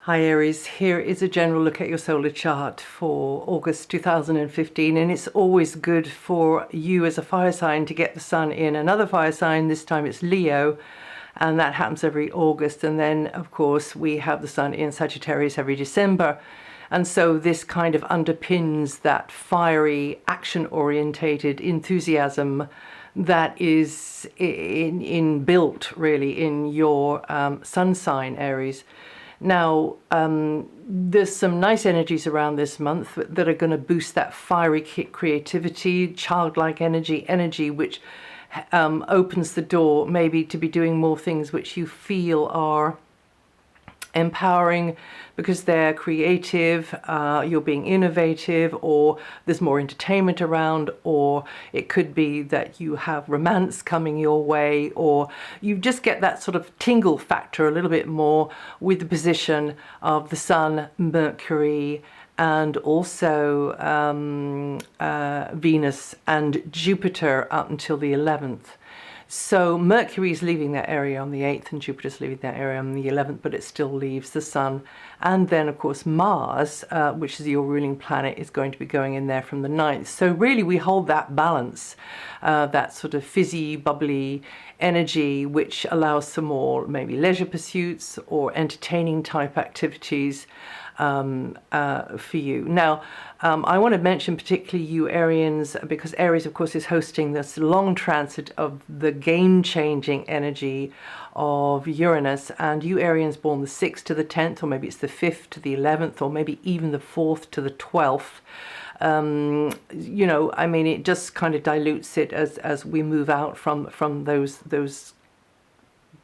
Hi Aries, here is a general look at your solar chart for August 2015, and it's always good for you as a fire sign to get the sun in another fire sign. This time it's Leo, and that happens every August, and then of course we have the sun in Sagittarius every December. And so this kind of underpins that fiery, action-orientated enthusiasm that is built really in your sun sign, Aries. Now, there's some nice energies around this month that are going to boost that fiery creativity, childlike energy which opens the door maybe to be doing more things which you feel are empowering because they're creative, you're being innovative, or there's more entertainment around, or it could be that you have romance coming your way, or you just get that sort of tingle factor a little bit more with the position of the Sun, Mercury, and also Venus and Jupiter up until the 11th. So Mercury is leaving that area on the 8th and Jupiter's leaving that area on the 11th, but it still leaves the Sun. And then, of course, Mars, which is your ruling planet, is going to be going in there from the 9th. So really we hold that balance, that sort of fizzy, bubbly energy, which allows some more maybe leisure pursuits or entertaining type activities for you. Now, I want to mention particularly you Arians, because Aries, of course, is hosting this long transit of the game-changing energy of Uranus, and you Arians born the 6th to the 10th, or maybe it's the 5th to the 11th, or maybe even the 4th to the 12th. You know, I mean, it just kind of dilutes it as we move out from those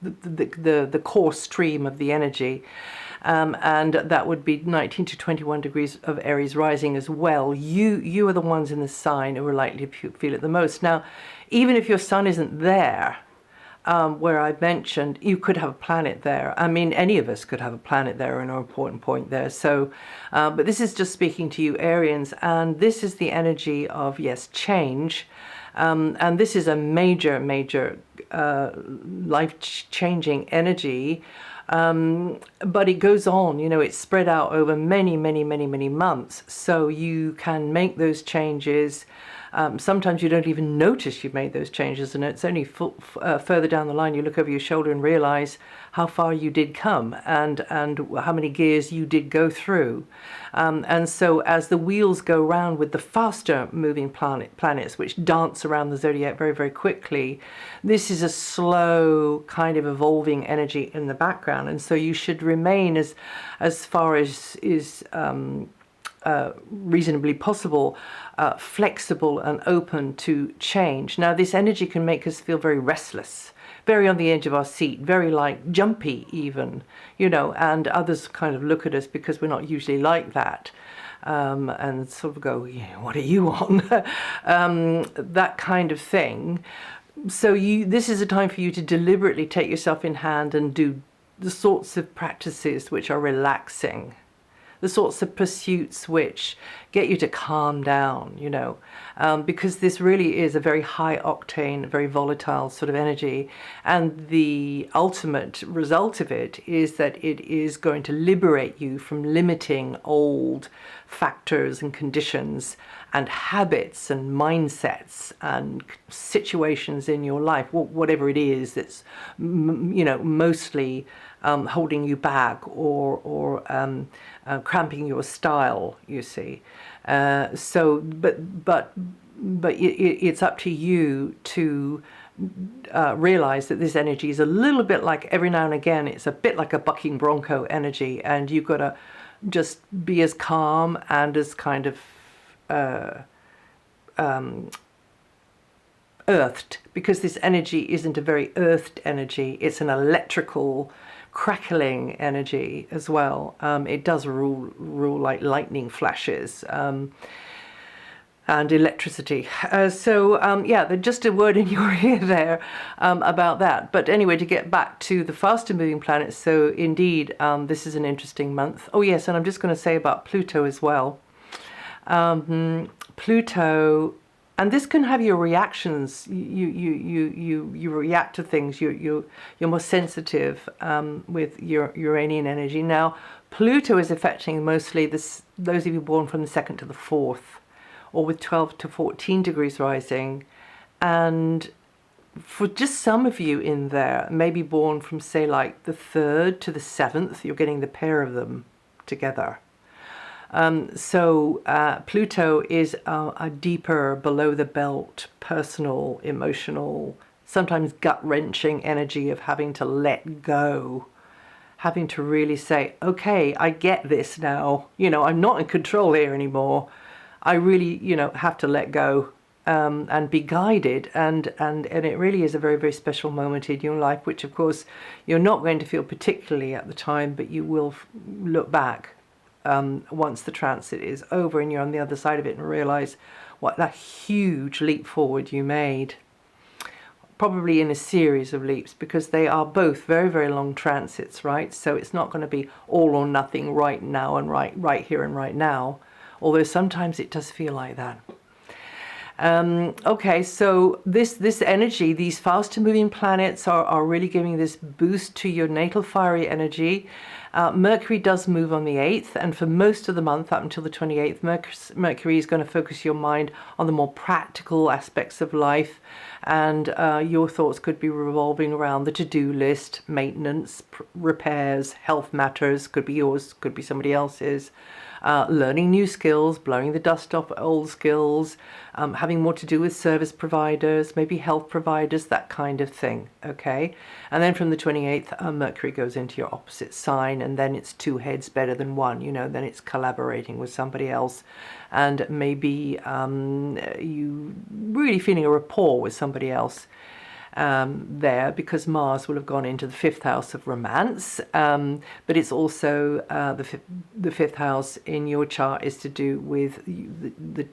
the core stream of the energy. And that would be 19 to 21 degrees of Aries rising as well. You are the ones in the sign who are likely to feel it the most. Now, even if your sun isn't there, where I mentioned, you could have a planet there. I mean, any of us could have a planet there, an important point there. So, but this is just speaking to you Arians, and this is the energy of, yes, change. And this is a major life-changing energy. But it goes on, you know, it's spread out over many months, so you can make those changes. Sometimes you don't even notice you've made those changes, and it's only further down the line you look over your shoulder and realize how far you did come and how many gears you did go through. And so as the wheels go round with the faster moving planets which dance around the zodiac very quickly, this is a slow kind of evolving energy in the background, and so you should remain as far as is reasonably possible, flexible and open to change. Now, this energy can make us feel very restless, very on the edge of our seat, very like jumpy even, you know, and others kind of look at us because we're not usually like that. And sort of go, yeah, what are you on? That kind of thing. So this is a time for you to deliberately take yourself in hand and do the sorts of practices which are relaxing, the sorts of pursuits which get you to calm down, you know, because this really is a very high octane, very volatile sort of energy. And the ultimate result of it is that it is going to liberate you from limiting old factors and conditions and habits and mindsets and situations in your life, whatever it is that's, you know, mostly holding you back or cramping your style, you see. So, but it's up to you to realize that this energy is a little bit like, every now and again, it's a bit like a bucking bronco energy, and you've got to just be as calm and as kind of earthed, because this energy isn't a very earthed energy, it's an electrical crackling energy as well. It does rule like lightning flashes and electricity. Yeah, just a word in your ear there about that. But anyway, to get back to the faster moving planets, so indeed this is an interesting month. Oh yes, and I'm just going to say about Pluto as well. Pluto And this can have your reactions. You react to things. You're more sensitive with your Uranian energy. Now, Pluto is affecting mostly those of you born from the 2nd to the 4th, or with 12 to 14 degrees rising. And for just some of you in there, maybe born from, say, like the 3rd to the 7th, you're getting the pair of them together. Pluto is a deeper, below the belt, personal, emotional, sometimes gut-wrenching energy of having to let go, having to really say, okay, I get this now. I'm not in control here anymore. I really, have to let go and be guided. And it really is a very, very special moment in your life, which, of course, you're not going to feel particularly at the time, but you will look back once the transit is over and you're on the other side of it and realize what a huge leap forward you made. Probably in a series of leaps, because they are both very, very long transits, right? So it's not going to be all or nothing right now and right here and right now, although sometimes it does feel like that. Okay, so this energy, these faster moving planets are really giving this boost to your natal fiery energy. Mercury does move on the 8th, and for most of the month up until the 28th, Mercury is going to focus your mind on the more practical aspects of life, and your thoughts could be revolving around the to-do list, maintenance, repairs, health matters, could be yours, could be somebody else's. Learning new skills, blowing the dust off old skills, having more to do with service providers, maybe health providers, that kind of thing, okay? And then from the 28th, Mercury goes into your opposite sign, and then it's two heads better than one, then it's collaborating with somebody else, and maybe you really feeling a rapport with somebody else. There, because Mars will have gone into the 5th house of romance, but it's also the 5th house in your chart is to do with the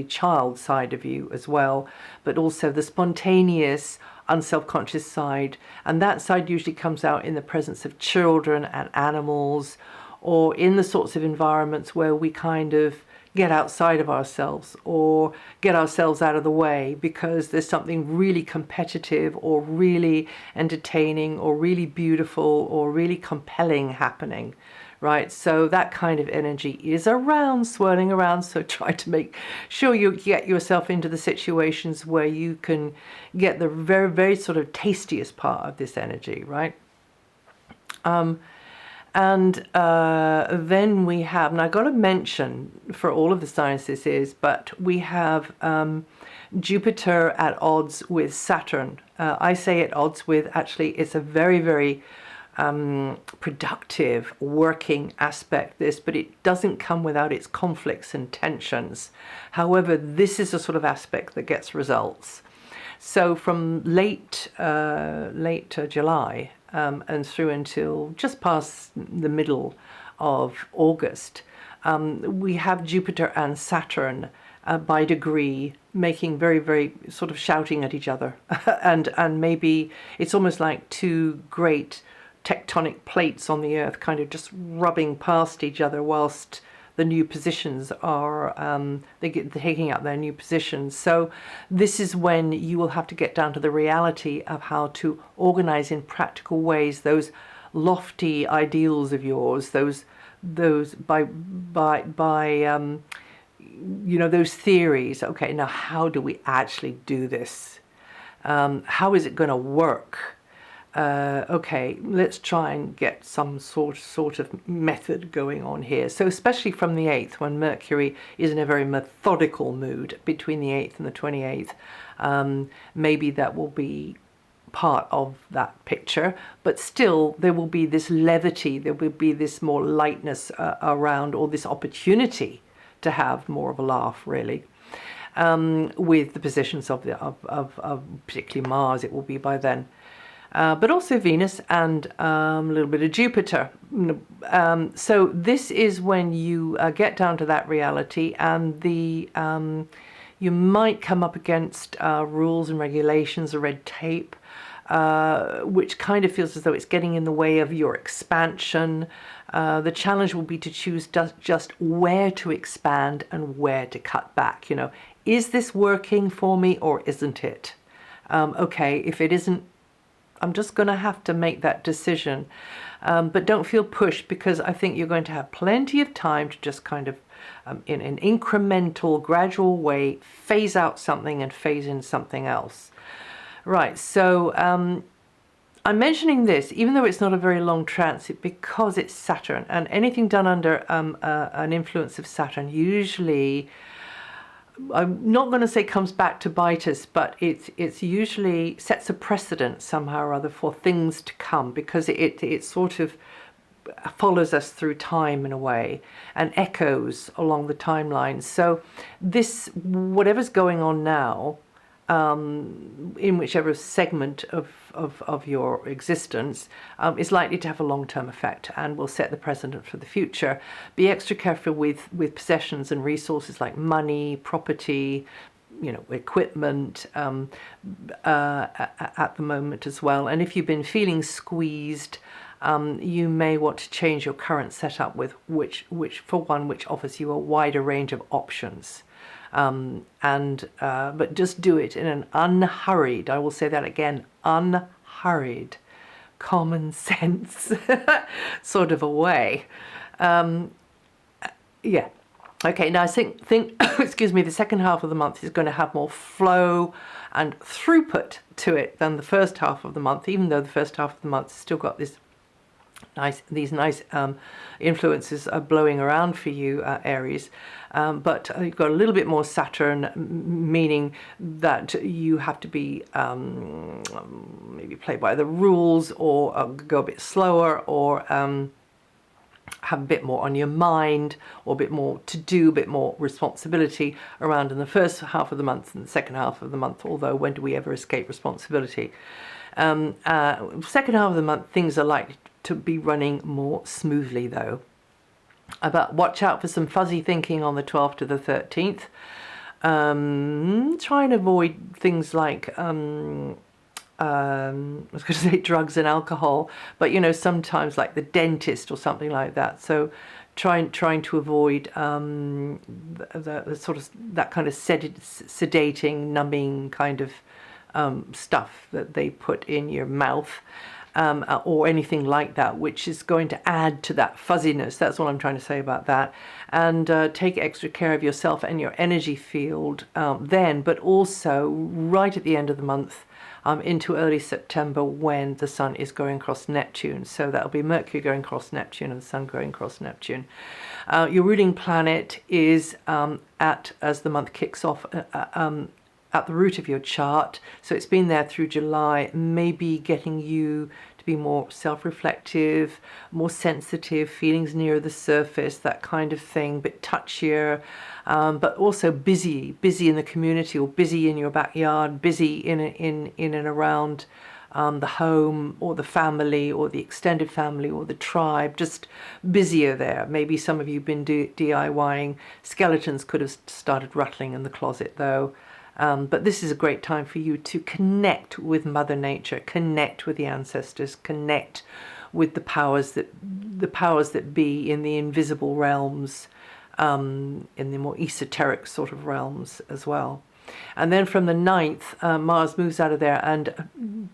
child side of you as well, but also the spontaneous, unselfconscious side, and that side usually comes out in the presence of children and animals, or in the sorts of environments where we kind of get outside of ourselves or get ourselves out of the way because there's something really competitive or really entertaining or really beautiful or really compelling happening, right? So that kind of energy is around, swirling around. So try to make sure you get yourself into the situations where you can get the very, very sort of tastiest part of this energy, right? Then we have, and I got to mention for all of the signs this is, but we have Jupiter at odds with Saturn. I say at odds with, actually, it's a very, very productive working aspect, this, but it doesn't come without its conflicts and tensions. However, this is a sort of aspect that gets results. So from late July, and through until just past the middle of August, we have Jupiter and Saturn by degree making very, very sort of shouting at each other. and maybe it's almost like two great tectonic plates on the earth kind of just rubbing past each other whilst the new positions are taking up their new positions. So this is when you will have to get down to the reality of how to organize in practical ways those lofty ideals of yours, those those theories. Okay, now how do we actually do this? How is it going to work? Okay, let's try and get some sort of method going on here. So especially from the 8th, when Mercury is in a very methodical mood between the 8th and the 28th, maybe that will be part of that picture, but still there will be this levity, there will be this more lightness around, or this opportunity to have more of a laugh, really. With the positions of particularly Mars, it will be by then. But also Venus and a little bit of Jupiter. So this is when you get down to that reality, and you might come up against rules and regulations or red tape, which kind of feels as though it's getting in the way of your expansion. The challenge will be to choose just where to expand and where to cut back. is this working for me or isn't it? Okay, if it isn't, I'm just going to have to make that decision. But don't feel pushed, because I think you're going to have plenty of time to just kind of, in an incremental, gradual way, phase out something and phase in something else. Right, so I'm mentioning this, even though it's not a very long transit, because it's Saturn, and anything done under an influence of Saturn usually, I'm not going to say comes back to bite us, but it's usually sets a precedent somehow or other for things to come, because it sort of follows us through time in a way and echoes along the timeline. So this, whatever's going on now, in whichever segment of your existence, is likely to have a long-term effect and will set the precedent for the future. Be extra careful with possessions and resources like money, property, equipment at the moment as well. And if you've been feeling squeezed, you may want to change your current setup with which offers you a wider range of options. But just do it in an unhurried, I will say that again, unhurried, common sense sort of a way. Yeah. Okay, now I think excuse me, the second half of the month is going to have more flow and throughput to it than the first half of the month, even though the first half of the month has still got these nice influences are blowing around for you, Aries. But you've got a little bit more Saturn, meaning that you have to be maybe play by the rules, or go a bit slower, or have a bit more on your mind, or a bit more to do, a bit more responsibility around in the first half of the month and the second half of the month, although when do we ever escape responsibility? Second half of the month, things are likely to be running more smoothly though. But watch out for some fuzzy thinking on the 12th to the 13th. Try and avoid things like I was going to say drugs and alcohol, but sometimes like the dentist or something like that. So trying to avoid the sort of that kind of sedating, numbing kind of stuff that they put in your mouth. Or anything like that, which is going to add to that fuzziness. That's what I'm trying to say about that. And take extra care of yourself and your energy field then, but also right at the end of the month into early September, when the Sun is going across Neptune. So that'll be Mercury going across Neptune and the Sun going across Neptune. Your ruling planet is as the month kicks off, at the root of your chart, so it's been there through July, maybe getting you to be more self-reflective, more sensitive, feelings nearer the surface, that kind of thing, bit touchier, but also busy in the community, or busy in your backyard, busy in and around the home or the family or the extended family or the tribe, just busier there. Maybe some of you have been DIYing. Skeletons could have started rattling in the closet though. But this is a great time for you to connect with Mother Nature, connect with the ancestors, connect with the powers that be in the invisible realms, in the more esoteric sort of realms as well. And then from the 9th, Mars moves out of there and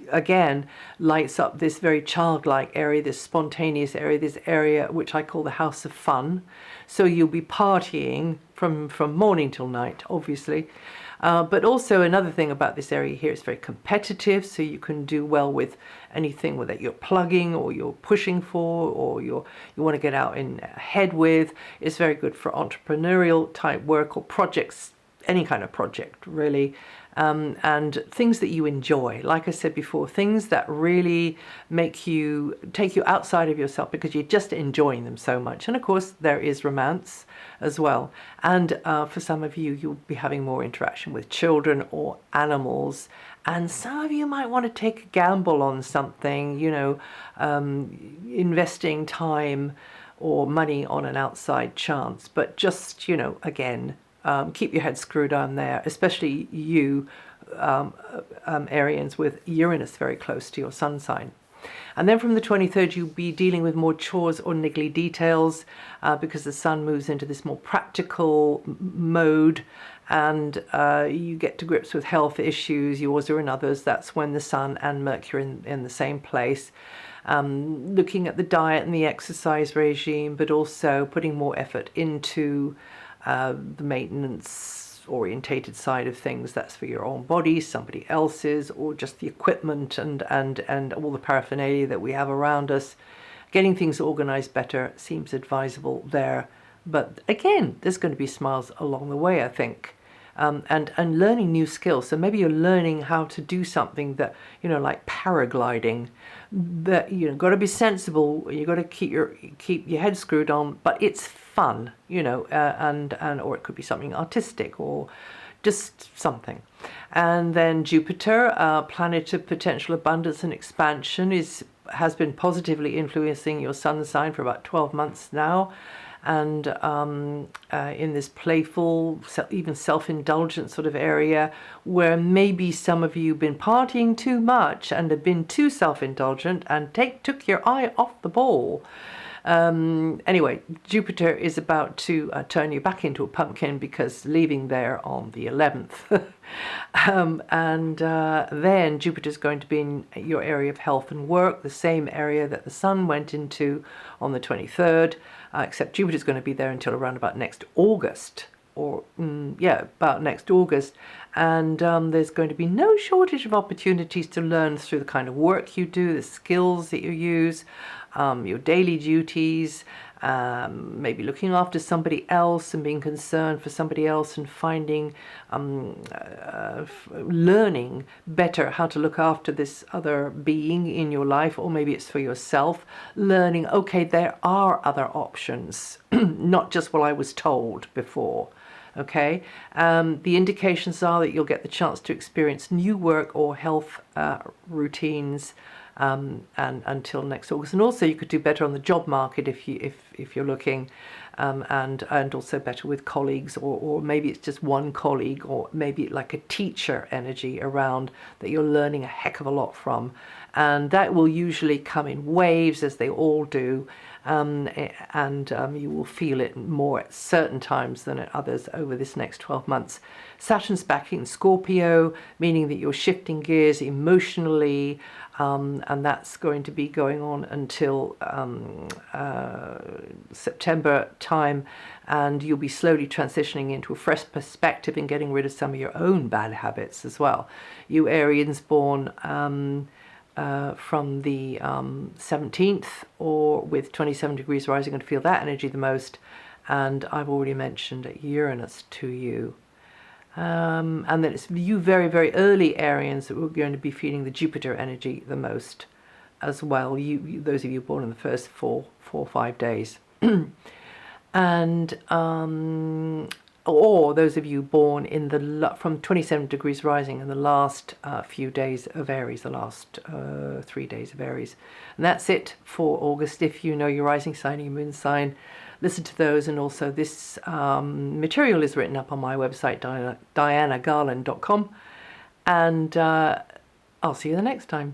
again lights up this very childlike area, this spontaneous area, this area which I call the house of fun. So you'll be partying from morning till night, obviously. But also another thing about this area here, it's very competitive, so you can do well with anything that you're plugging or you're pushing for, or you want to get out in ahead with. It's very good for entrepreneurial type work or projects, any kind of project really, and things that you enjoy. Like I said before, things that really take you outside of yourself because you're just enjoying them so much. And of course there is romance as well, and for some of you, you'll be having more interaction with children or animals, and some of you might want to take a gamble on something, investing time or money on an outside chance. But just again, keep your head screwed on there, especially you Arians with Uranus very close to your sun sign. And then from the 23rd, you'll be dealing with more chores or niggly details because the Sun moves into this more practical mode, and you get to grips with health issues, yours or in others. That's when the Sun and Mercury in the same place. Looking at the diet and the exercise regime, but also putting more effort into the maintenance orientated side of things. That's for your own body, somebody else's, or just the equipment and all the paraphernalia that we have around us. Getting things organized better seems advisable there. But again, there's going to be smiles along the way, I think. And learning new skills. So maybe you're learning how to do something that, like paragliding, that, got to be sensible. You got to keep your head screwed on, but it's fun, and or it could be something artistic or just something. And then Jupiter, planet of potential abundance and expansion, has been positively influencing your sun sign for about 12 months now. And in this playful, even self-indulgent sort of area where maybe some of you have been partying too much and have been too self-indulgent and took your eye off the ball. Anyway, Jupiter is about to turn you back into a pumpkin because leaving there on the 11th. Then Jupiter is going to be in your area of health and work, the same area that the Sun went into on the 23rd, except Jupiter is going to be there until around about next August. About next August. And there's going to be no shortage of opportunities to learn through the kind of work you do, the skills that you use, your daily duties, maybe looking after somebody else and being concerned for somebody else and finding, learning better how to look after this other being in your life, or maybe it's for yourself, learning, okay, there are other options, not just what I was told before. Okay, the indications are that you'll get the chance to experience new work or health routines and until next August. And also you could do better on the job market if you're looking, and also better with colleagues, or maybe it's just one colleague, or maybe like a teacher energy around that you're learning a heck of a lot from. And that will usually come in waves, as they all do. You will feel it more at certain times than at others over this next 12 months. Saturn's back in Scorpio, meaning that you're shifting gears emotionally, and that's going to be going on until September time, and you'll be slowly transitioning into a fresh perspective and getting rid of some of your own bad habits as well. You Arians born from the 17th or with 27 degrees rising, and feel that energy the most. And I've already mentioned Uranus to you. And then it's you very, very early Arians that we're going to be feeling the Jupiter energy the most as well. Those of you born in the first four or 5 days. And or those of you born in from 27 degrees rising in the last few days of Aries, the last 3 days of Aries. And that's it for August. If you know your rising sign, your moon sign, listen to those. And also this material is written up on my website, DianaGarland.com. And I'll see you the next time.